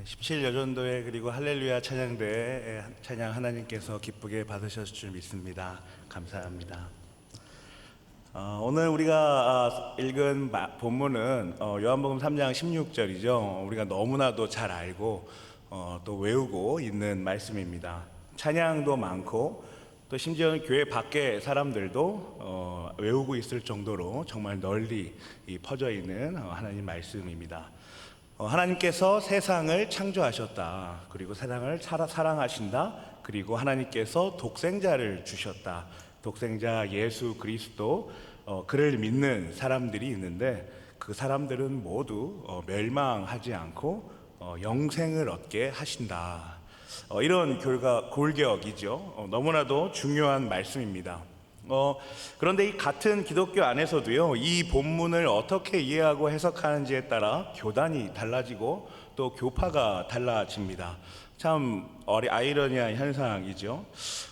17여전도회 그리고 할렐루야 찬양대회 찬양 하나님께서 기쁘게 받으셨을 줄 믿습니다. 감사합니다. 오늘 우리가 읽은 본문은 요한복음 3장 16절이죠. 우리가 너무나도 잘 알고 또 외우고 있는 말씀입니다. 찬양도 많고 또 심지어 교회 밖에 사람들도 외우고 있을 정도로 정말 널리 퍼져 있는 하나님 말씀입니다. 하나님께서 세상을 창조하셨다. 그리고 세상을 사랑하신다. 그리고 하나님께서 독생자를 주셨다. 독생자 예수 그리스도, 그를 믿는 사람들이 있는데 그 사람들은 모두 멸망하지 않고 영생을 얻게 하신다. 이런 골격이죠. 너무나도 중요한 말씀입니다. 그런데 이 같은 기독교 안에서도요, 이 본문을 어떻게 이해하고 해석하는지에 따라 교단이 달라지고 또 교파가 달라집니다. 참 아이러니한 현상이죠.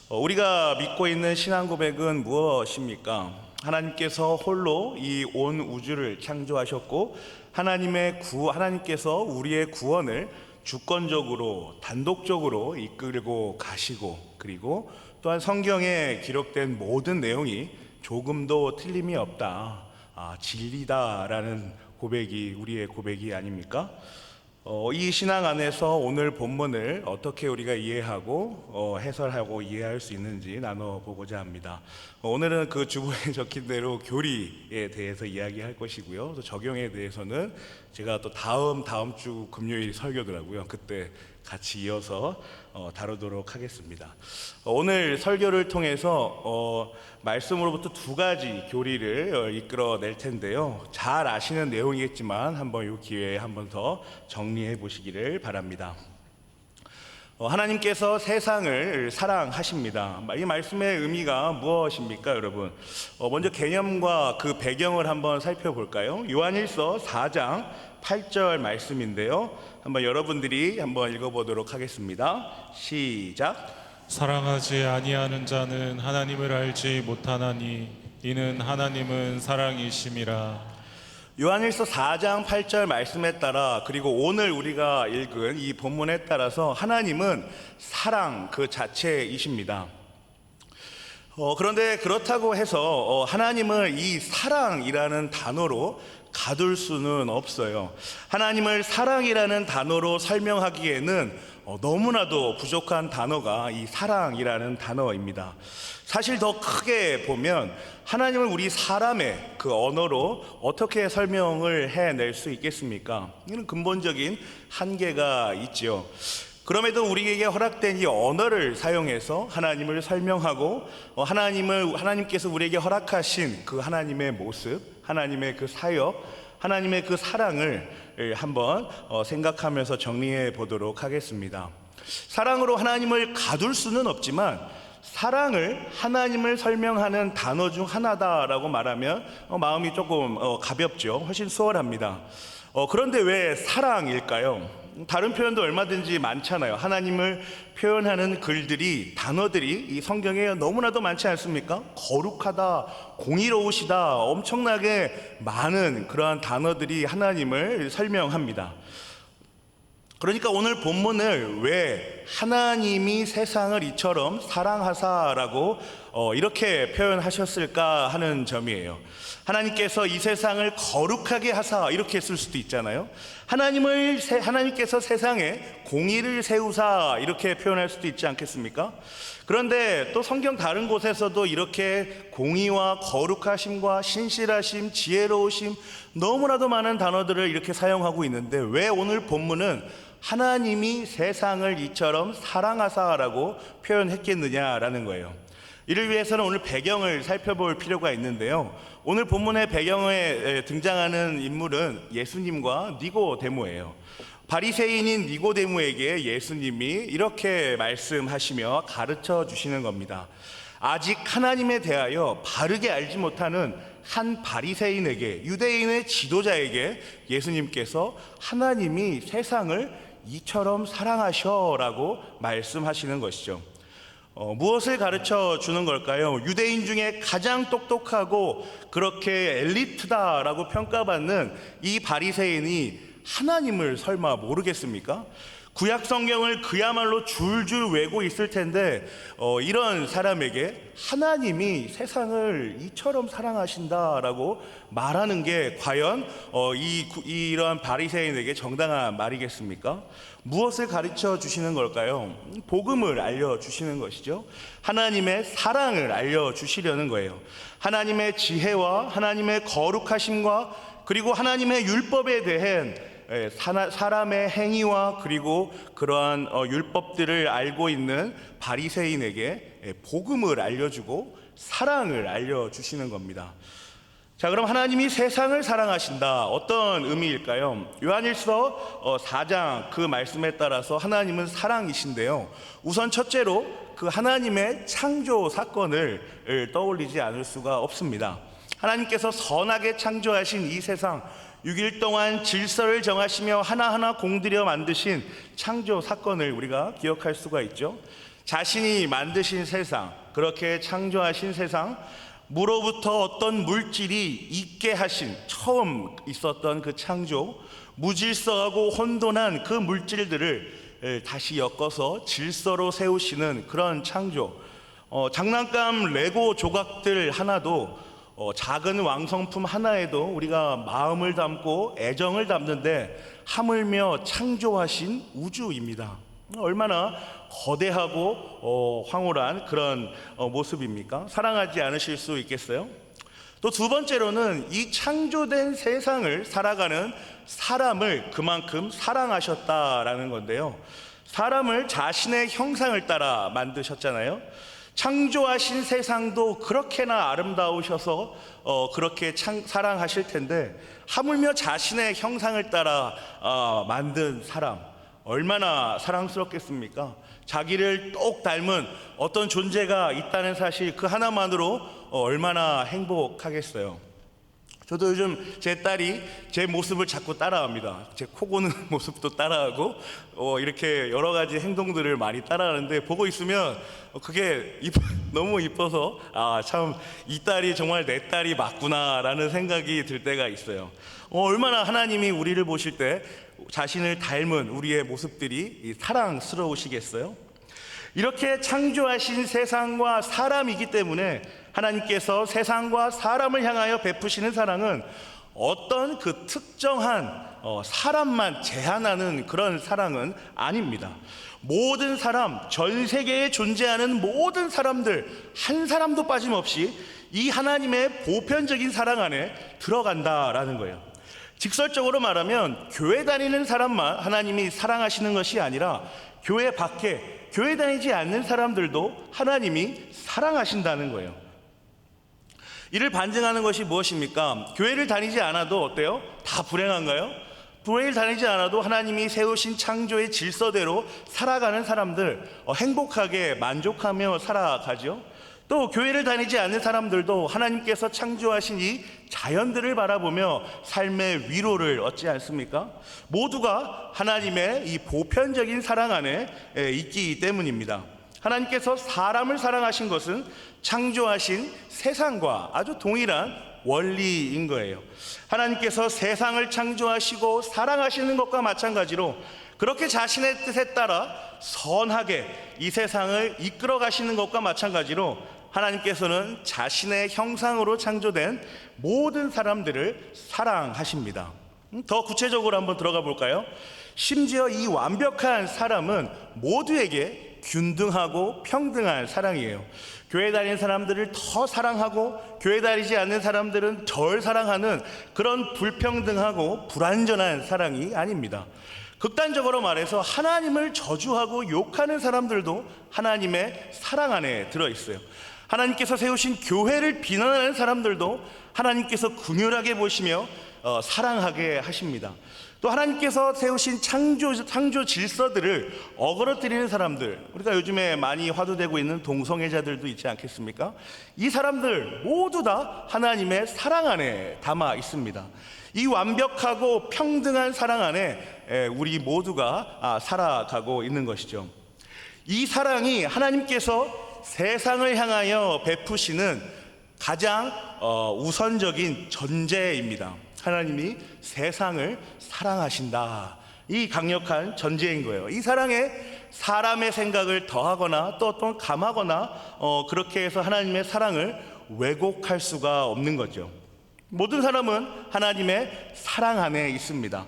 우리가 믿고 있는 신앙 고백은 무엇입니까? 하나님께서 홀로 이 온 우주를 창조하셨고 하나님께서 우리의 구원을 주권적으로 단독적으로 이끌고 가시고, 그리고 또한 성경에 기록된 모든 내용이 조금도 틀림이 없다, 진리다라는 고백이 우리의 고백이 아닙니까? 이 신앙 안에서 오늘 본문을 어떻게 우리가 이해하고 해설하고 이해할 수 있는지 나눠보고자 합니다. 오늘은 그 주보에 적힌 대로 교리에 대해서 이야기할 것이고요. 또 적용에 대해서는 제가 또 다음 주 금요일 설교더라고요. 그때 같이 이어서 다루도록 하겠습니다. 오늘 설교를 통해서 말씀으로부터 두 가지 교리를 이끌어낼 텐데요. 잘 아시는 내용이겠지만 한번 이 기회에 한번 더 정리해 보시기를 바랍니다. 하나님께서 세상을 사랑하십니다. 이 말씀의 의미가 무엇입니까, 여러분? 먼저 개념과 그 배경을 한번 살펴볼까요? 요한일서 4장 8절 말씀인데요. 한번 여러분들이 한번 읽어보도록 하겠습니다. 시작. 사랑하지 아니하는 자는 하나님을 알지 못하나니 이는 하나님은 사랑이심이라. 요한일서 4장 8절 말씀에 따라, 그리고 오늘 우리가 읽은 이 본문에 따라서 하나님은 사랑 그 자체이십니다. 그런데 그렇다고 해서 하나님을 이 사랑이라는 단어로 가둘 수는 없어요. 하나님을 사랑이라는 단어로 설명하기에는 너무나도 부족한 단어가 이 사랑이라는 단어입니다. 사실 더 크게 보면 하나님을 우리 사람의 그 언어로 어떻게 설명을 해낼 수 있겠습니까? 이는 근본적인 한계가 있죠. 그럼에도 우리에게 허락된 이 언어를 사용해서 하나님을 설명하고 하나님께서 우리에게 허락하신 그 하나님의 모습, 하나님의 그 사역, 하나님의 그 사랑을 한번 생각하면서 정리해 보도록 하겠습니다. 사랑으로 하나님을 가둘 수는 없지만 사랑을 하나님을 설명하는 단어 중 하나다라고 말하면 마음이 조금 가볍죠. 훨씬 수월합니다. 그런데 왜 사랑일까요? 다른 표현도 얼마든지 많잖아요. 하나님을 표현하는 글들이, 단어들이 이 성경에 너무나도 많지 않습니까? 거룩하다, 공의로우시다, 엄청나게 많은 그러한 단어들이 하나님을 설명합니다. 그러니까 오늘 본문을 왜 하나님이 세상을 이처럼 사랑하사라고 이렇게 표현하셨을까 하는 점이에요. 하나님께서 이 세상을 거룩하게 하사 이렇게 쓸 수도 있잖아요. 하나님께서 세상에 공의를 세우사 이렇게 표현할 수도 있지 않겠습니까? 그런데 또 성경 다른 곳에서도 이렇게 공의와 거룩하심과 신실하심, 지혜로우심, 너무나도 많은 단어들을 이렇게 사용하고 있는데 왜 오늘 본문은 하나님이 세상을 이처럼 사랑하사라고 표현했겠느냐라는 거예요. 이를 위해서는 오늘 배경을 살펴볼 필요가 있는데요. 오늘 본문의 배경에 등장하는 인물은 예수님과 니고데모예요. 바리새인인 니고데모에게 예수님이 이렇게 말씀하시며 가르쳐 주시는 겁니다. 아직 하나님에 대하여 바르게 알지 못하는 한 바리새인에게, 유대인의 지도자에게 예수님께서 하나님이 세상을 이처럼 사랑하셔라고 말씀하시는 것이죠. 무엇을 가르쳐 주는 걸까요? 유대인 중에 가장 똑똑하고 그렇게 엘리트다라고 평가받는 이 바리새인이 하나님을 설마 모르겠습니까? 구약 성경을 그야말로 줄줄 외고 있을 텐데 이런 사람에게 하나님이 세상을 이처럼 사랑하신다라고 말하는 게 과연 이러한 바리새인에게 정당한 말이겠습니까? 무엇을 가르쳐 주시는 걸까요? 복음을 알려주시는 것이죠. 하나님의 사랑을 알려주시려는 거예요. 하나님의 지혜와 하나님의 거룩하심과 그리고 하나님의 율법에 대한 사람의 행위와 그리고 그러한 율법들을 알고 있는 바리새인에게 복음을 알려주고 사랑을 알려주시는 겁니다. 자, 그럼 하나님이 세상을 사랑하신다. 어떤 의미일까요? 요한일서 4장 그 말씀에 따라서 하나님은 사랑이신데요. 우선 첫째로 그 하나님의 창조 사건을 떠올리지 않을 수가 없습니다. 하나님께서 선하게 창조하신 이 세상 6일 동안 질서를 정하시며 하나하나 공들여 만드신 창조 사건을 우리가 기억할 수가 있죠. 자신이 만드신 세상, 그렇게 창조하신 세상, 무로부터 어떤 물질이 있게 하신 처음 있었던 그 창조, 무질서하고 혼돈한 그 물질들을 다시 엮어서 질서로 세우시는 그런 창조. 장난감 레고 조각들 하나도 작은 왕성품 하나에도 우리가 마음을 담고 애정을 담는데 하물며 창조하신 우주입니다. 얼마나 거대하고 황홀한 그런 모습입니까? 사랑하지 않으실 수 있겠어요? 또 두 번째로는 이 창조된 세상을 살아가는 사람을 그만큼 사랑하셨다라는 건데요. 사람을 자신의 형상을 따라 만드셨잖아요. 창조하신 세상도 그렇게나 아름다우셔서 그렇게 사랑하실 텐데 하물며 자신의 형상을 따라 만든 사람 얼마나 사랑스럽겠습니까? 자기를 똑 닮은 어떤 존재가 있다는 사실 그 하나만으로 얼마나 행복하겠어요. 저도 요즘 제 딸이 제 모습을 자꾸 따라합니다. 제 코 고는 모습도 따라하고 이렇게 여러 가지 행동들을 많이 따라하는데 보고 있으면 그게 너무 이뻐서 참 이 딸이 정말 내 딸이 맞구나라는 생각이 들 때가 있어요. 얼마나 하나님이 우리를 보실 때 자신을 닮은 우리의 모습들이 사랑스러우시겠어요? 이렇게 창조하신 세상과 사람이기 때문에 하나님께서 세상과 사람을 향하여 베푸시는 사랑은 어떤 그 특정한 사람만 제한하는 그런 사랑은 아닙니다. 모든 사람, 전 세계에 존재하는 모든 사람들 한 사람도 빠짐없이 이 하나님의 보편적인 사랑 안에 들어간다라는 거예요. 직설적으로 말하면 교회 다니는 사람만 하나님이 사랑하시는 것이 아니라 교회 밖에 교회 다니지 않는 사람들도 하나님이 사랑하신다는 거예요. 이를 반증하는 것이 무엇입니까? 교회를 다니지 않아도 어때요? 다 불행한가요? 교회를 다니지 않아도 하나님이 세우신 창조의 질서대로 살아가는 사람들 행복하게 만족하며 살아가죠. 또 교회를 다니지 않는 사람들도 하나님께서 창조하신 이 자연들을 바라보며 삶의 위로를 얻지 않습니까? 모두가 하나님의 이 보편적인 사랑 안에 있기 때문입니다. 하나님께서 사람을 사랑하신 것은 창조하신 세상과 아주 동일한 원리인 거예요. 하나님께서 세상을 창조하시고 사랑하시는 것과 마찬가지로 그렇게 자신의 뜻에 따라 선하게 이 세상을 이끌어 가시는 것과 마찬가지로 하나님께서는 자신의 형상으로 창조된 모든 사람들을 사랑하십니다. 더 구체적으로 한번 들어가 볼까요? 심지어 이 완벽한 사람은 모두에게 균등하고 평등한 사랑이에요. 교회 다니는 사람들을 더 사랑하고 교회 다니지 않는 사람들은 덜 사랑하는 그런 불평등하고 불완전한 사랑이 아닙니다. 극단적으로 말해서 하나님을 저주하고 욕하는 사람들도 하나님의 사랑 안에 들어있어요. 하나님께서 세우신 교회를 비난하는 사람들도 하나님께서 긍휼하게 보시며 사랑하게 하십니다. 또 하나님께서 세우신 창조 질서들을 어그러뜨리는 사람들, 우리가 요즘에 많이 화두되고 있는 동성애자들도 있지 않겠습니까? 이 사람들 모두 다 하나님의 사랑 안에 담아 있습니다. 이 완벽하고 평등한 사랑 안에 우리 모두가 살아가고 있는 것이죠. 이 사랑이 하나님께서 세상을 향하여 베푸시는 가장 우선적인 전제입니다. 하나님이 세상을 사랑하신다. 이 강력한 전제인 거예요. 이 사랑에 사람의 생각을 더하거나 또 어떤 감하거나 그렇게 해서 하나님의 사랑을 왜곡할 수가 없는 거죠. 모든 사람은 하나님의 사랑 안에 있습니다.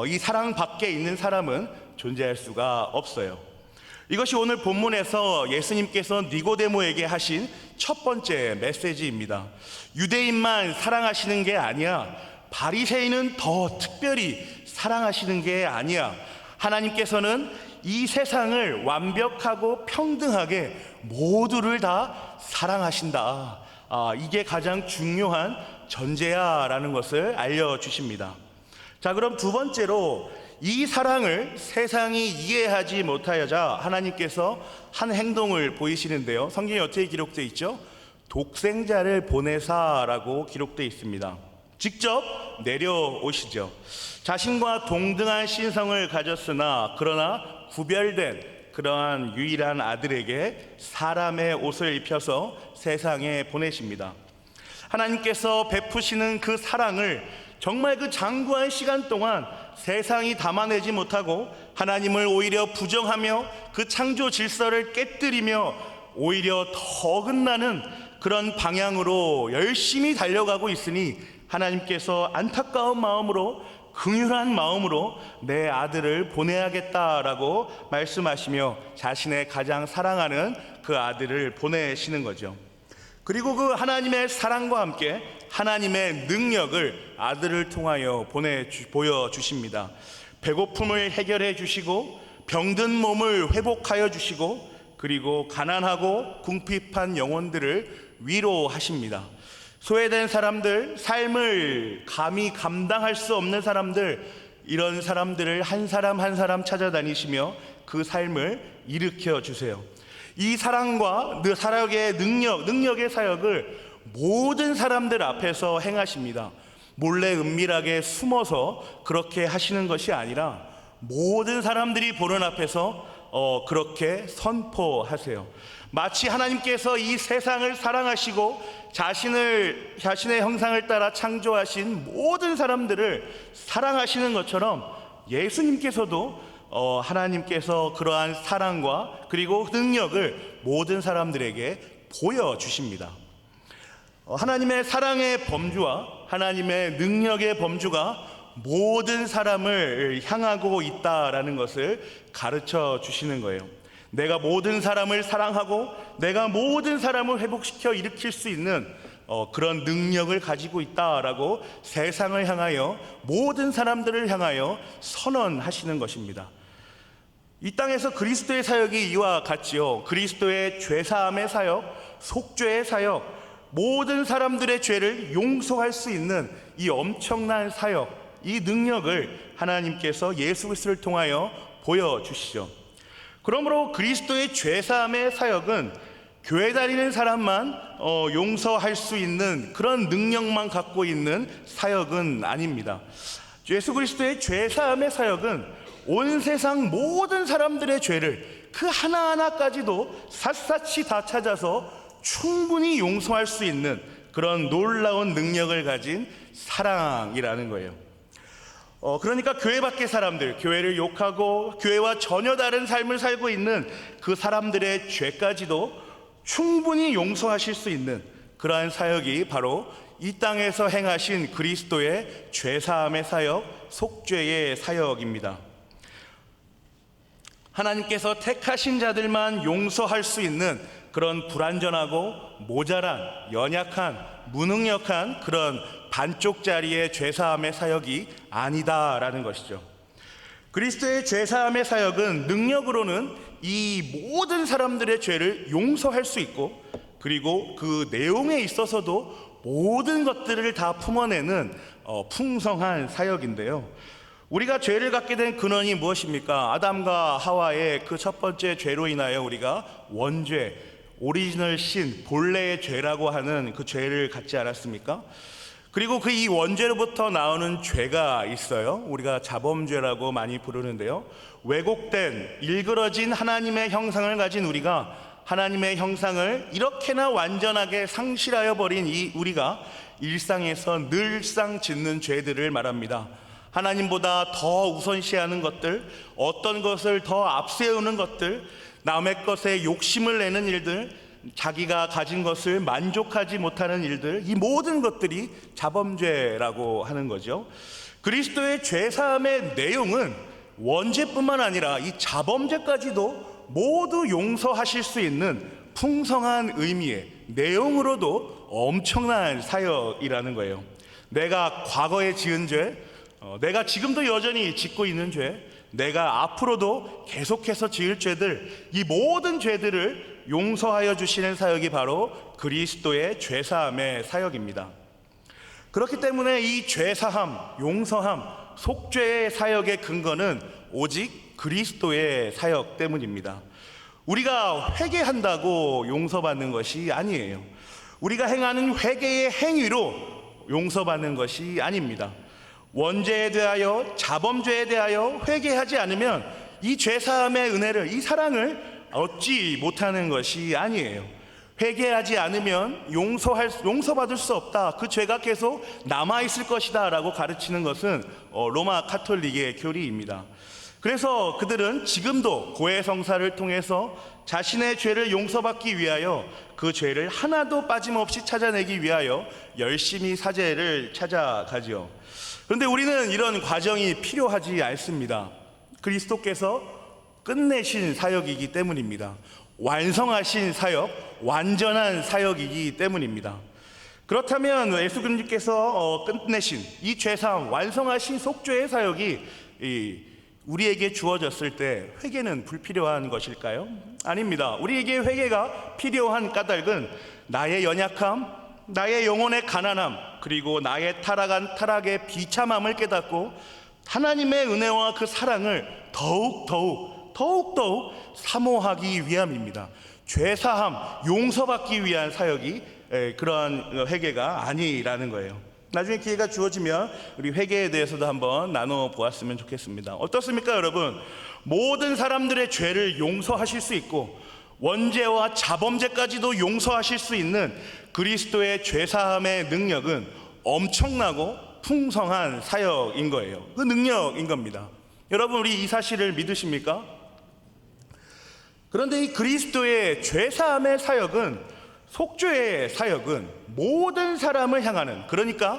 이 사랑 밖에 있는 사람은 존재할 수가 없어요. 이것이 오늘 본문에서 예수님께서 니고데모에게 하신 첫 번째 메시지입니다. 유대인만 사랑하시는 게 아니야. 바리새인은 더 특별히 사랑하시는 게 아니야. 하나님께서는 이 세상을 완벽하고 평등하게 모두를 다 사랑하신다. 이게 가장 중요한 전제야라는 것을 알려주십니다. 자, 그럼 두 번째로 이 사랑을 세상이 이해하지 못하여자 하나님께서 한 행동을 보이시는데요. 성경에 어떻게 기록되어 있죠? 독생자를 보내사라고 기록되어 있습니다. 직접 내려오시죠. 자신과 동등한 신성을 가졌으나 그러나 구별된 그러한 유일한 아들에게 사람의 옷을 입혀서 세상에 보내십니다. 하나님께서 베푸시는 그 사랑을 정말 그 장구한 시간 동안 세상이 담아내지 못하고 하나님을 오히려 부정하며 그 창조 질서를 깨뜨리며 오히려 더 끝나는 그런 방향으로 열심히 달려가고 있으니 하나님께서 안타까운 마음으로 긍휼한 마음으로 내 아들을 보내야겠다라고 말씀하시며 자신의 가장 사랑하는 그 아들을 보내시는 거죠. 그리고 그 하나님의 사랑과 함께 하나님의 능력을 아들을 통하여 보여주십니다. 배고픔을 해결해 주시고 병든 몸을 회복하여 주시고 그리고 가난하고 궁핍한 영혼들을 위로하십니다. 소외된 사람들, 삶을 감히 감당할 수 없는 사람들, 이런 사람들을 한 사람 한 사람 찾아다니시며 그 삶을 일으켜 주세요. 이 사랑과 사역의 능력의 사역을 모든 사람들 앞에서 행하십니다. 몰래 은밀하게 숨어서 그렇게 하시는 것이 아니라 모든 사람들이 보는 앞에서 그렇게 선포하세요. 마치 하나님께서 이 세상을 사랑하시고 자신의 형상을 따라 창조하신 모든 사람들을 사랑하시는 것처럼 예수님께서도 하나님께서 그러한 사랑과 그리고 능력을 모든 사람들에게 보여주십니다. 하나님의 사랑의 범주와 하나님의 능력의 범주가 모든 사람을 향하고 있다라는 것을 가르쳐 주시는 거예요. 내가 모든 사람을 사랑하고 내가 모든 사람을 회복시켜 일으킬 수 있는 그런 능력을 가지고 있다라고 세상을 향하여 모든 사람들을 향하여 선언하시는 것입니다. 이 땅에서 그리스도의 사역이 이와 같지요. 그리스도의 죄사함의 사역, 속죄의 사역, 모든 사람들의 죄를 용서할 수 있는 이 엄청난 사역, 이 능력을 하나님께서 예수 그리스도를 통하여 보여주시죠. 그러므로 그리스도의 죄사함의 사역은 교회 다니는 사람만 용서할 수 있는 그런 능력만 갖고 있는 사역은 아닙니다. 예수 그리스도의 죄사함의 사역은 온 세상 모든 사람들의 죄를 그 하나하나까지도 샅샅이 다 찾아서 충분히 용서할 수 있는 그런 놀라운 능력을 가진 사랑이라는 거예요. 그러니까 교회 밖의 사람들, 교회를 욕하고 교회와 전혀 다른 삶을 살고 있는 그 사람들의 죄까지도 충분히 용서하실 수 있는 그러한 사역이 바로 이 땅에서 행하신 그리스도의 죄사함의 사역, 속죄의 사역입니다. 하나님께서 택하신 자들만 용서할 수 있는 그런 불완전하고 모자란, 연약한, 무능력한 그런 반쪽짜리의 죄사함의 사역이 아니다라는 것이죠. 그리스도의 죄사함의 사역은 능력으로는 이 모든 사람들의 죄를 용서할 수 있고 그리고 그 내용에 있어서도 모든 것들을 다 품어내는 풍성한 사역인데요. 우리가 죄를 갖게 된 근원이 무엇입니까? 아담과 하와의 그 첫 번째 죄로 인하여 우리가 원죄, 오리지널 신, 본래의 죄라고 하는 그 죄를 갖지 않았습니까? 그리고 그 이 원죄로부터 나오는 죄가 있어요. 우리가 자범죄라고 많이 부르는데요. 왜곡된, 일그러진 하나님의 형상을 가진 우리가 하나님의 형상을 이렇게나 완전하게 상실하여 버린 이 우리가 일상에서 늘상 짓는 죄들을 말합니다. 하나님보다 더 우선시하는 것들, 어떤 것을 더 앞세우는 것들, 남의 것에 욕심을 내는 일들, 자기가 가진 것을 만족하지 못하는 일들, 이 모든 것들이 자범죄라고 하는 거죠. 그리스도의 죄사함의 내용은 원죄뿐만 아니라 이 자범죄까지도 모두 용서하실 수 있는 풍성한 의미의 내용으로도 엄청난 사역이라는 거예요. 내가 과거에 지은 죄, 내가 지금도 여전히 짓고 있는 죄, 내가 앞으로도 계속해서 지을 죄들, 이 모든 죄들을 용서하여 주시는 사역이 바로 그리스도의 죄사함의 사역입니다. 그렇기 때문에 이 죄사함, 용서함, 속죄의 사역의 근거는 오직 그리스도의 사역 때문입니다. 우리가 회개한다고 용서받는 것이 아니에요. 우리가 행하는 회개의 행위로 용서받는 것이 아닙니다. 원죄에 대하여, 자범죄에 대하여 회개하지 않으면 이 죄사함의 은혜를, 이 사랑을 얻지 못하는 것이 아니에요. 회개하지 않으면 용서받을 수 없다, 그 죄가 계속 남아있을 것이다 라고 가르치는 것은 로마 카톨릭의 교리입니다. 그래서 그들은 지금도 고해성사를 통해서 자신의 죄를 용서받기 위하여 그 죄를 하나도 빠짐없이 찾아내기 위하여 열심히 사죄를 찾아가지요. 그런데 우리는 이런 과정이 필요하지 않습니다. 그리스도께서 끝내신 사역이기 때문입니다. 완성하신 사역, 완전한 사역이기 때문입니다. 그렇다면 예수 그리스도께서 끝내신 이 죄사함, 완성하신 속죄의 사역이 우리에게 주어졌을 때 회개는 불필요한 것일까요? 아닙니다. 우리에게 회개가 필요한 까닭은 나의 연약함, 나의 영혼의 가난함, 그리고 나의 타락의 비참함을 깨닫고 하나님의 은혜와 그 사랑을 더욱더욱 사모하기 위함입니다. 죄사함, 용서받기 위한 사역이 그러한 회개가 아니라는 거예요. 나중에 기회가 주어지면 우리 회개에 대해서도 한번 나눠보았으면 좋겠습니다. 어떻습니까, 여러분? 모든 사람들의 죄를 용서하실 수 있고 원죄와 자범죄까지도 용서하실 수 있는 그리스도의 죄사함의 능력은 엄청나고 풍성한 사역인 거예요. 그 능력인 겁니다. 여러분, 우리 이 사실을 믿으십니까? 그런데 이 그리스도의 죄사함의 사역은, 속죄의 사역은 모든 사람을 향하는, 그러니까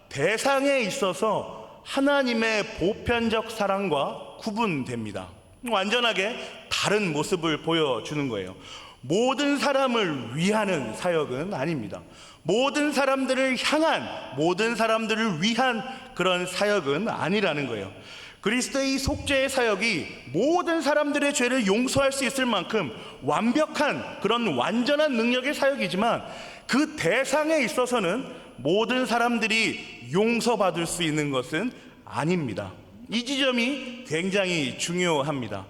대상에 있어서 하나님의 보편적 사랑과 구분됩니다. 완전하게 다른 모습을 보여주는 거예요. 모든 사람을 위하는 사역은 아닙니다. 모든 사람들을 향한, 모든 사람들을 위한 그런 사역은 아니라는 거예요. 그리스도의 이 속죄의 사역이 모든 사람들의 죄를 용서할 수 있을 만큼 완벽한 그런 완전한 능력의 사역이지만 그 대상에 있어서는 모든 사람들이 용서받을 수 있는 것은 아닙니다. 이 지점이 굉장히 중요합니다.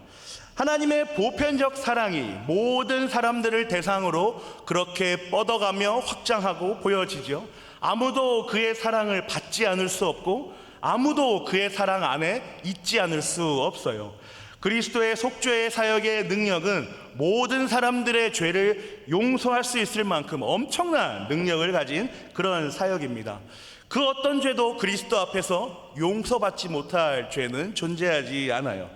하나님의 보편적 사랑이 모든 사람들을 대상으로 그렇게 뻗어가며 확장하고 보여지죠. 아무도 그의 사랑을 받지 않을 수 없고 아무도 그의 사랑 안에 있지 않을 수 없어요. 그리스도의 속죄의 사역의 능력은 모든 사람들의 죄를 용서할 수 있을 만큼 엄청난 능력을 가진 그런 사역입니다. 그 어떤 죄도 그리스도 앞에서 용서받지 못할 죄는 존재하지 않아요.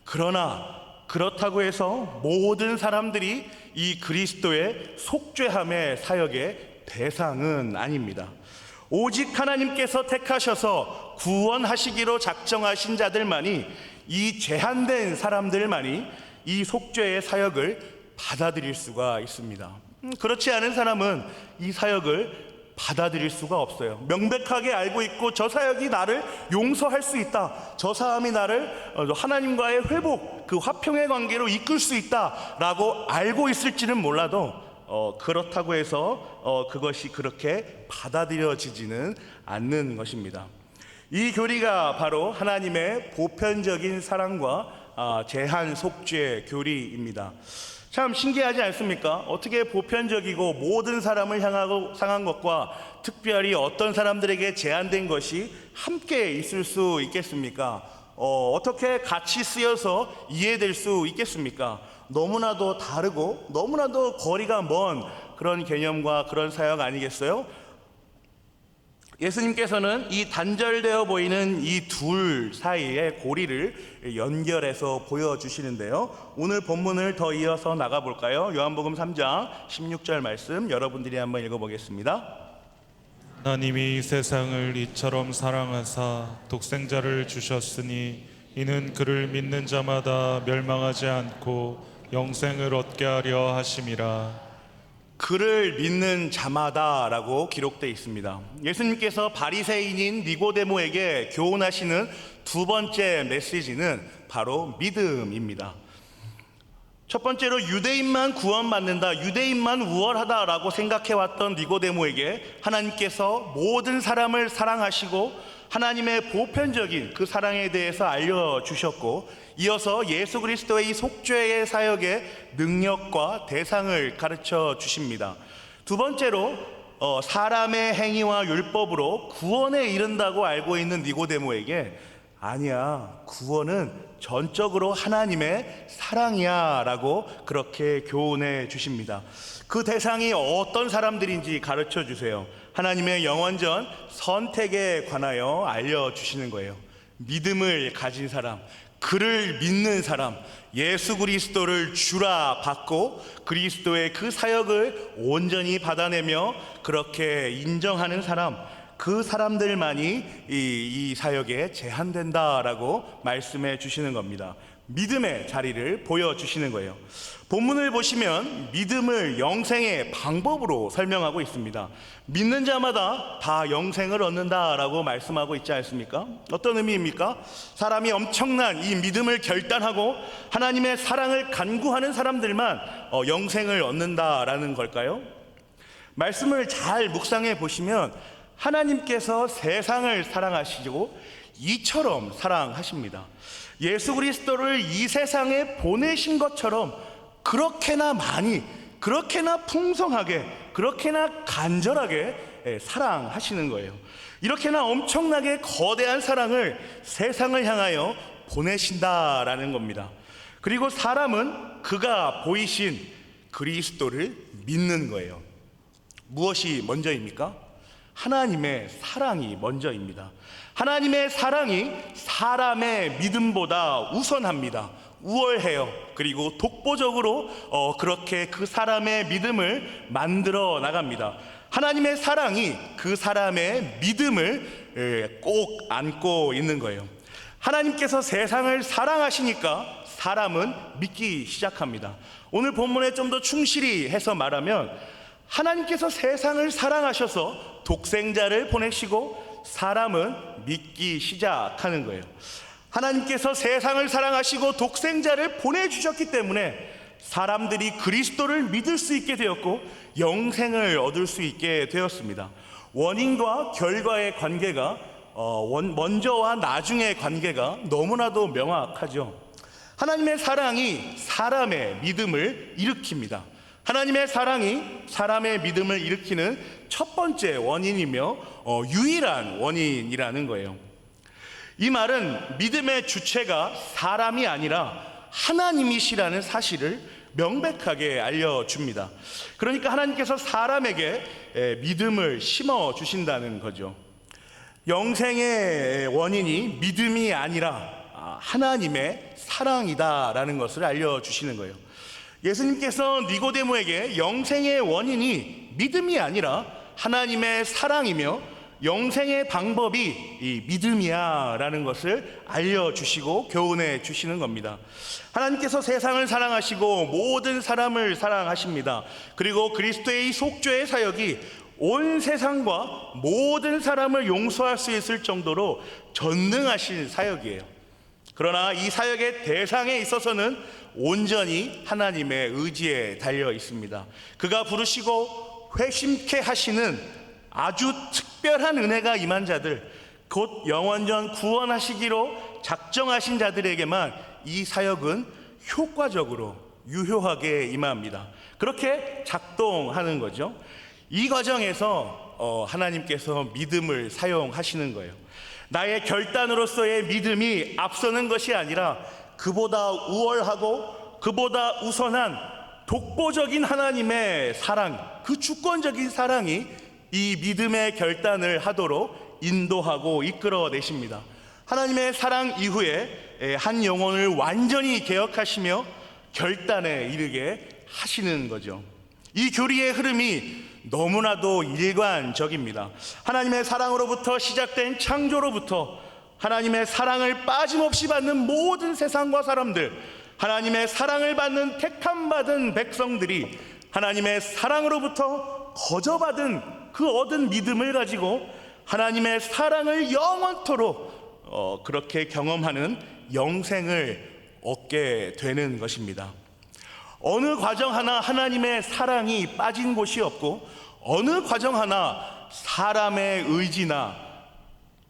그러나 그렇다고 해서 모든 사람들이 이 그리스도의 속죄함의 사역의 대상은 아닙니다. 오직 하나님께서 택하셔서 구원하시기로 작정하신 자들만이, 이 제한된 사람들만이 이 속죄의 사역을 받아들일 수가 있습니다. 그렇지 않은 사람은 이 사역을 받아들일 수가 없어요. 명백하게 알고 있고 저 사역이 나를 용서할 수 있다, 저 사람이 나를 하나님과의 회복, 그 화평의 관계로 이끌 수 있다라고 알고 있을지는 몰라도 그렇다고 해서 그것이 그렇게 받아들여지지는 않는 것입니다. 이 교리가 바로 하나님의 보편적인 사랑과 제한 속죄 교리입니다. 참 신기하지 않습니까? 어떻게 보편적이고 모든 사람을 향한 것과 특별히 어떤 사람들에게 제한된 것이 함께 있을 수 있겠습니까? 어떻게 같이 쓰여서 이해될 수 있겠습니까? 너무나도 다르고 너무나도 거리가 먼 그런 개념과 그런 사역 아니겠어요? 예수님께서는 이 단절되어 보이는 이 둘 사이의 고리를 연결해서 보여주시는데요. 오늘 본문을 더 이어서 나가볼까요? 요한복음 3장 16절 말씀 여러분들이 한번 읽어보겠습니다. 하나님이 세상을 이처럼 사랑하사 독생자를 주셨으니 이는 그를 믿는 자마다 멸망하지 않고 영생을 얻게 하려 하심이라. 그를 믿는 자마다라고 기록되어 있습니다. 예수님께서 바리새인인 니고데모에게 교훈하시는 두 번째 메시지는 바로 믿음입니다. 첫 번째로 유대인만 구원받는다, 유대인만 우월하다라고 생각해왔던 니고데모에게 하나님께서 모든 사람을 사랑하시고 하나님의 보편적인 그 사랑에 대해서 알려주셨고, 이어서 예수 그리스도의 이 속죄의 사역의 능력과 대상을 가르쳐 주십니다. 두 번째로 사람의 행위와 율법으로 구원에 이른다고 알고 있는 니고데모에게 아니야, 구원은 전적으로 하나님의 사랑이야 라고 그렇게 교훈해 주십니다. 그 대상이 어떤 사람들인지 가르쳐 주세요. 하나님의 영원전 선택에 관하여 알려주시는 거예요. 믿음을 가진 사람, 그를 믿는 사람, 예수 그리스도를 주라 받고 그리스도의 그 사역을 온전히 받아내며 그렇게 인정하는 사람, 그 사람들만이 이 사역에 제한된다라고 말씀해 주시는 겁니다. 믿음의 자리를 보여주시는 거예요. 본문을 보시면 믿음을 영생의 방법으로 설명하고 있습니다. 믿는 자마다 다 영생을 얻는다라고 말씀하고 있지 않습니까? 어떤 의미입니까? 사람이 엄청난 이 믿음을 결단하고 하나님의 사랑을 간구하는 사람들만 영생을 얻는다라는 걸까요? 말씀을 잘 묵상해 보시면 하나님께서 세상을 사랑하시고 이처럼 사랑하십니다. 예수 그리스도를 이 세상에 보내신 것처럼 그렇게나 많이, 그렇게나 풍성하게, 그렇게나 간절하게 사랑하시는 거예요. 이렇게나 엄청나게 거대한 사랑을 세상을 향하여 보내신다라는 겁니다. 그리고 사람은 그가 보이신 그리스도를 믿는 거예요. 무엇이 먼저입니까? 하나님의 사랑이 먼저입니다. 하나님의 사랑이 사람의 믿음보다 우선합니다. 우월해요. 그리고 독보적으로 그렇게 그 사람의 믿음을 만들어 나갑니다. 하나님의 사랑이 그 사람의 믿음을 꼭 안고 있는 거예요. 하나님께서 세상을 사랑하시니까 사람은 믿기 시작합니다. 오늘 본문에 좀 더 충실히 해서 말하면 하나님께서 세상을 사랑하셔서 독생자를 보내시고 사람은 믿기 시작하는 거예요. 하나님께서 세상을 사랑하시고 독생자를 보내주셨기 때문에 사람들이 그리스도를 믿을 수 있게 되었고 영생을 얻을 수 있게 되었습니다. 원인과 결과의 관계가 먼저와 나중의 관계가 너무나도 명확하죠. 하나님의 사랑이 사람의 믿음을 일으킵니다. 하나님의 사랑이 사람의 믿음을 일으키는 첫 번째 원인이며 유일한 원인이라는 거예요. 이 말은 믿음의 주체가 사람이 아니라 하나님이시라는 사실을 명백하게 알려줍니다. 그러니까 하나님께서 사람에게 믿음을 심어 주신다는 거죠. 영생의 원인이 믿음이 아니라 하나님의 사랑이다라는 것을 알려주시는 거예요. 예수님께서 니고데모에게 영생의 원인이 믿음이 아니라 하나님의 사랑이며 영생의 방법이 이 믿음이야 라는 것을 알려주시고 교훈해 주시는 겁니다. 하나님께서 세상을 사랑하시고 모든 사람을 사랑하십니다. 그리고 그리스도의 이 속죄의 사역이 온 세상과 모든 사람을 용서할 수 있을 정도로 전능하신 사역이에요. 그러나 이 사역의 대상에 있어서는 온전히 하나님의 의지에 달려 있습니다. 그가 부르시고 회심케 하시는 아주 특별한 은혜가 임한 자들, 곧 영원전 구원하시기로 작정하신 자들에게만 이 사역은 효과적으로 유효하게 임합니다. 그렇게 작동하는 거죠. 이 과정에서 하나님께서 믿음을 사용하시는 거예요. 나의 결단으로서의 믿음이 앞서는 것이 아니라 그보다 우월하고 그보다 우선한 독보적인 하나님의 사랑, 그 주권적인 사랑이 이 믿음의 결단을 하도록 인도하고 이끌어내십니다. 하나님의 사랑 이후에 한 영혼을 완전히 개혁하시며 결단에 이르게 하시는 거죠. 이 교리의 흐름이 너무나도 일관적입니다. 하나님의 사랑으로부터 시작된 창조로부터 하나님의 사랑을 빠짐없이 받는 모든 세상과 사람들, 하나님의 사랑을 받는 택함받은 백성들이 하나님의 사랑으로부터 거저받은 그 얻은 믿음을 가지고 하나님의 사랑을 영원토록 그렇게 경험하는 영생을 얻게 되는 것입니다. 어느 과정 하나 하나님의 사랑이 빠진 곳이 없고 어느 과정 하나 사람의 의지나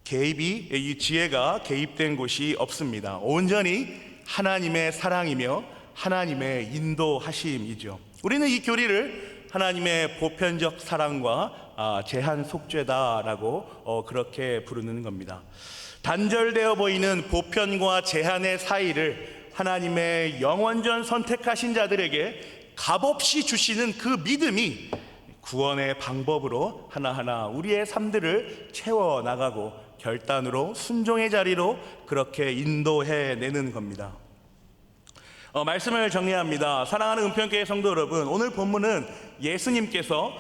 개입이, 이 지혜가 개입된 곳이 없습니다. 온전히 하나님의 사랑이며 하나님의 인도하심이죠. 우리는 이 교리를 하나님의 보편적 사랑과 제한 속죄다라고 그렇게 부르는 겁니다. 단절되어 보이는 보편과 제한의 사이를 하나님의 영원전 선택하신 자들에게 값없이 주시는 그 믿음이 구원의 방법으로 하나하나 우리의 삶들을 채워나가고 결단으로 순종의 자리로 그렇게 인도해내는 겁니다. 말씀을 정리합니다. 사랑하는 은평교회 성도 여러분, 오늘 본문은 예수님께서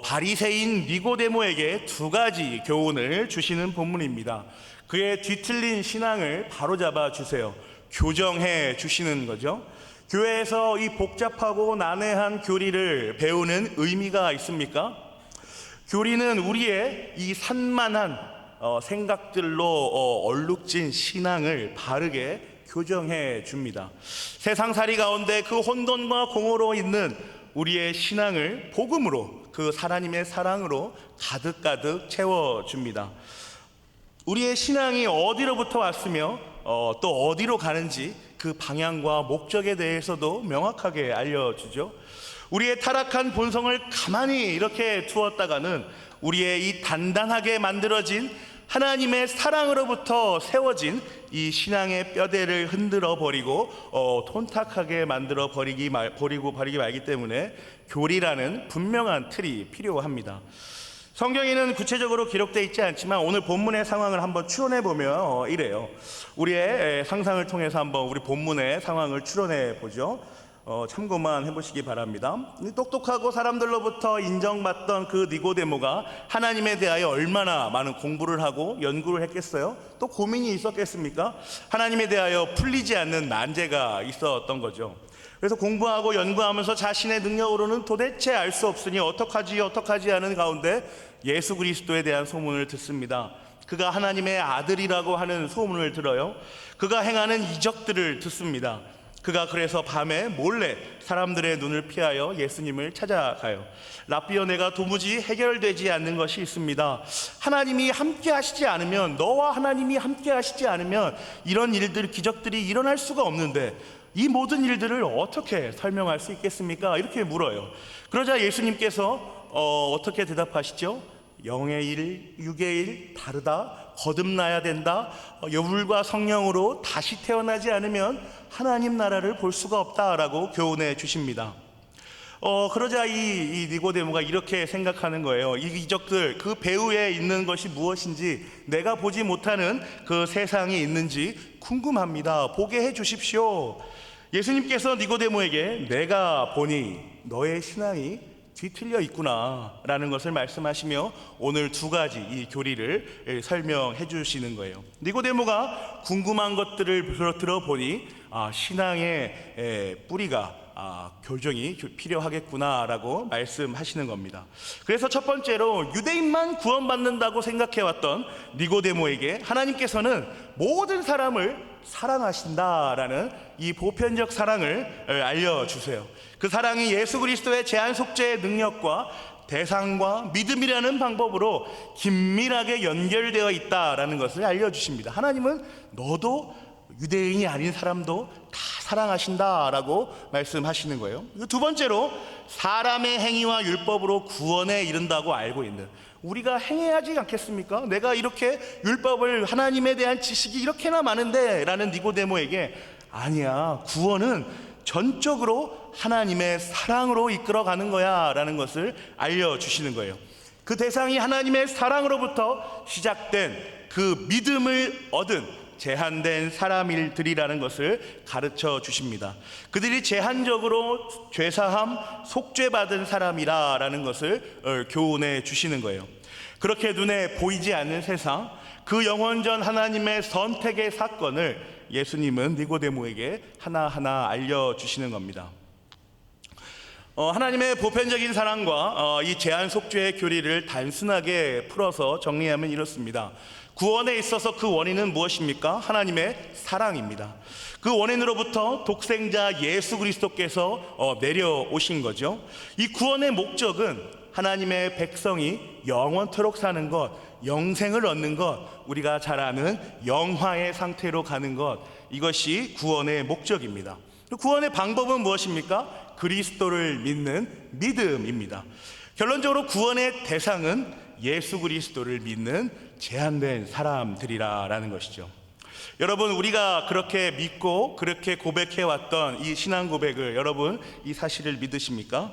바리새인 니고데모에게 두 가지 교훈을 주시는 본문입니다. 그의 뒤틀린 신앙을 바로잡아 주세요. 교정해 주시는 거죠. 교회에서 이 복잡하고 난해한 교리를 배우는 의미가 있습니까? 교리는 우리의 이 산만한 생각들로 얼룩진 신앙을 바르게 교정해 줍니다. 세상살이 가운데 그 혼돈과 공허로 있는 우리의 신앙을 복음으로, 그 하나님의 사랑으로 가득가득 채워줍니다. 우리의 신앙이 어디로부터 왔으며 또 어디로 가는지 그 방향과 목적에 대해서도 명확하게 알려주죠. 우리의 타락한 본성을 가만히 이렇게 두었다가는 우리의 이 단단하게 만들어진 하나님의 사랑으로부터 세워진 이 신앙의 뼈대를 흔들어 버리고 톤탁하게 만들어 버리기 말기 때문에 교리라는 분명한 틀이 필요합니다. 성경에는 구체적으로 기록되어 있지 않지만 오늘 본문의 상황을 한번 추론해 보면 이래요. 우리의 상상을 통해서 한번 우리 본문의 상황을 추론해 보죠. 참고만 해보시기 바랍니다. 똑똑하고 사람들로부터 인정받던 그 니고데모가 하나님에 대하여 얼마나 많은 공부를 하고 연구를 했겠어요? 또 고민이 있었겠습니까? 하나님에 대하여 풀리지 않는 난제가 있었던 거죠. 그래서 공부하고 연구하면서 자신의 능력으로는 도대체 알 수 없으니 어떡하지 하는 가운데 예수 그리스도에 대한 소문을 듣습니다. 그가 하나님의 아들이라고 하는 소문을 들어요. 그가 행하는 이적들을 듣습니다. 그가 그래서 밤에 몰래 사람들의 눈을 피하여 예수님을 찾아가요. 랍비여, 내가 도무지 해결되지 않는 것이 있습니다. 하나님이 함께 하시지 않으면, 너와 하나님이 함께 하시지 않으면 이런 일들, 기적들이 일어날 수가 없는데 이 모든 일들을 어떻게 설명할 수 있겠습니까? 이렇게 물어요. 그러자 예수님께서 어떻게 대답하시죠? 영의 일, 육의 일 다르다. 거듭나야 된다. 여물과 성령으로 다시 태어나지 않으면 하나님 나라를 볼 수가 없다라고 교훈해 주십니다. 그러자 이 니고데모가 이렇게 생각하는 거예요. 이 이적들, 그 배후에 있는 것이 무엇인지, 내가 보지 못하는 그 세상이 있는지 궁금합니다. 보게 해 주십시오. 예수님께서 니고데모에게 내가 보니 너의 신앙이 뒤틀려 있구나 라는 것을 말씀하시며 오늘 두 가지 이 교리를 설명해 주시는 거예요. 니고데모가 궁금한 것들을 들어보니 신앙의 뿌리가 교정이 필요하겠구나 라고 말씀하시는 겁니다. 그래서 첫 번째로 유대인만 구원받는다고 생각해왔던 니고데모에게 하나님께서는 모든 사람을 사랑하신다라는 이 보편적 사랑을 알려주세요. 그 사랑이 예수 그리스도의 제한 속죄의 능력과 대상과 믿음이라는 방법으로 긴밀하게 연결되어 있다라는 것을 알려주십니다. 하나님은 너도 유대인이 아닌 사람도 다 사랑하신다라고 말씀하시는 거예요. 두 번째로 사람의 행위와 율법으로 구원에 이른다고 알고 있는, 우리가 행해야 하지 않겠습니까? 내가 이렇게 율법을, 하나님에 대한 지식이 이렇게나 많은데 라는 니고데모에게, 아니야, 구원은 전적으로 하나님의 사랑으로 이끌어가는 거야 라는 것을 알려주시는 거예요. 그 대상이 하나님의 사랑으로부터 시작된 그 믿음을 얻은 제한된 사람들이라는 것을 가르쳐 주십니다. 그들이 제한적으로 죄사함, 속죄받은 사람이라는 것을 교훈해 주시는 거예요. 그렇게 눈에 보이지 않는 세상, 그 영원전 하나님의 선택의 사건을 예수님은 니고데모에게 하나하나 알려주시는 겁니다. 하나님의 보편적인 사랑과 이 제한 속죄의 교리를 단순하게 풀어서 정리하면 이렇습니다. 구원에 있어서 그 원인은 무엇입니까? 하나님의 사랑입니다. 그 원인으로부터 독생자 예수 그리스도께서 내려오신 거죠. 이 구원의 목적은 하나님의 백성이 영원토록 사는 것, 영생을 얻는 것, 우리가 잘 아는 영화의 상태로 가는 것, 이것이 구원의 목적입니다. 구원의 방법은 무엇입니까? 그리스도를 믿는 믿음입니다. 결론적으로 구원의 대상은 예수 그리스도를 믿는 제한된 사람들이라는 것이죠. 여러분, 우리가 그렇게 믿고 그렇게 고백해왔던 이 신앙 고백을, 여러분 이 사실을 믿으십니까?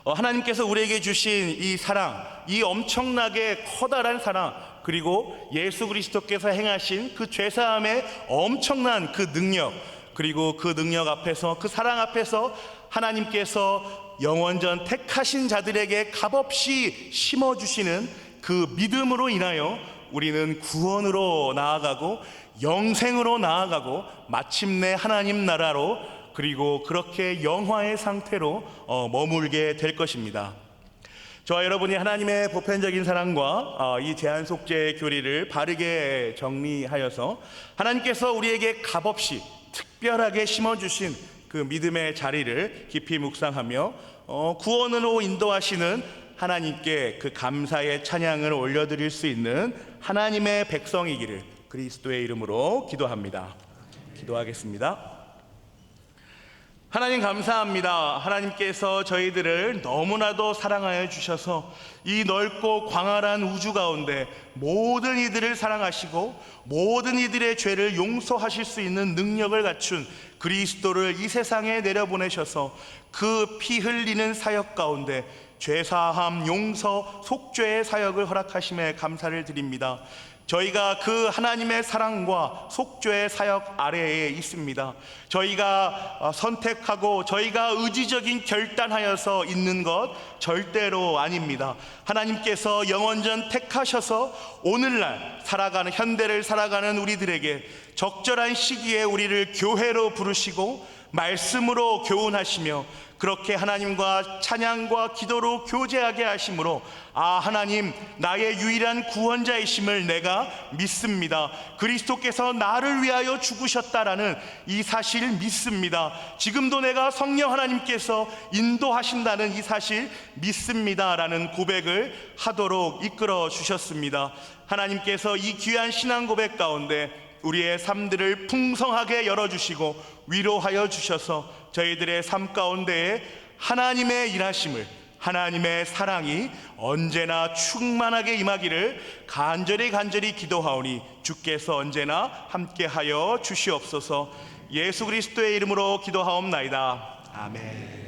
하나님께서 우리에게 주신 이 사랑, 이 엄청나게 커다란 사랑, 그리고 예수 그리스도께서 행하신 그 죄사함의 엄청난 그 능력, 그리고 그 능력 앞에서, 그 사랑 앞에서 하나님께서 영원전 택하신 자들에게 값없이 심어주시는 그 믿음으로 인하여 우리는 구원으로 나아가고 영생으로 나아가고 마침내 하나님 나라로, 그리고 그렇게 영화의 상태로 머물게 될 것입니다. 저와 여러분이 하나님의 보편적인 사랑과 이 제한 속죄의 교리를 바르게 정리하여서 하나님께서 우리에게 값없이 특별하게 심어주신 그 믿음의 자리를 깊이 묵상하며 구원으로 인도하시는 하나님께 그 감사의 찬양을 올려드릴 수 있는 하나님의 백성이기를 그리스도의 이름으로 기도합니다. 기도하겠습니다. 하나님 감사합니다. 하나님께서 저희들을 너무나도 사랑하여 주셔서 이 넓고 광활한 우주 가운데 모든 이들을 사랑하시고 모든 이들의 죄를 용서하실 수 있는 능력을 갖춘 그리스도를 이 세상에 내려보내셔서 그 피 흘리는 사역 가운데 죄사함, 용서, 속죄의 사역을 허락하심에 감사를 드립니다. 저희가 그 하나님의 사랑과 속죄의 사역 아래에 있습니다. 저희가 선택하고 저희가 의지적인 결단하여서 있는 것 절대로 아닙니다. 하나님께서 영원전 택하셔서 오늘날 살아가는, 현대를 살아가는 우리들에게 적절한 시기에 우리를 교회로 부르시고 말씀으로 교훈하시며 그렇게 하나님과 찬양과 기도로 교제하게 하심으로, 아, 하나님 나의 유일한 구원자이심을 내가 믿습니다. 그리스도께서 나를 위하여 죽으셨다라는 이 사실 믿습니다. 지금도 내가 성령 하나님께서 인도하신다는 이 사실 믿습니다라는 고백을 하도록 이끌어 주셨습니다. 하나님께서 이 귀한 신앙 고백 가운데 우리의 삶들을 풍성하게 열어주시고 위로하여 주셔서 저희들의 삶 가운데에 하나님의 일하심을, 하나님의 사랑이 언제나 충만하게 임하기를 간절히 기도하오니 주께서 언제나 함께하여 주시옵소서. 예수 그리스도의 이름으로 기도하옵나이다. 아멘.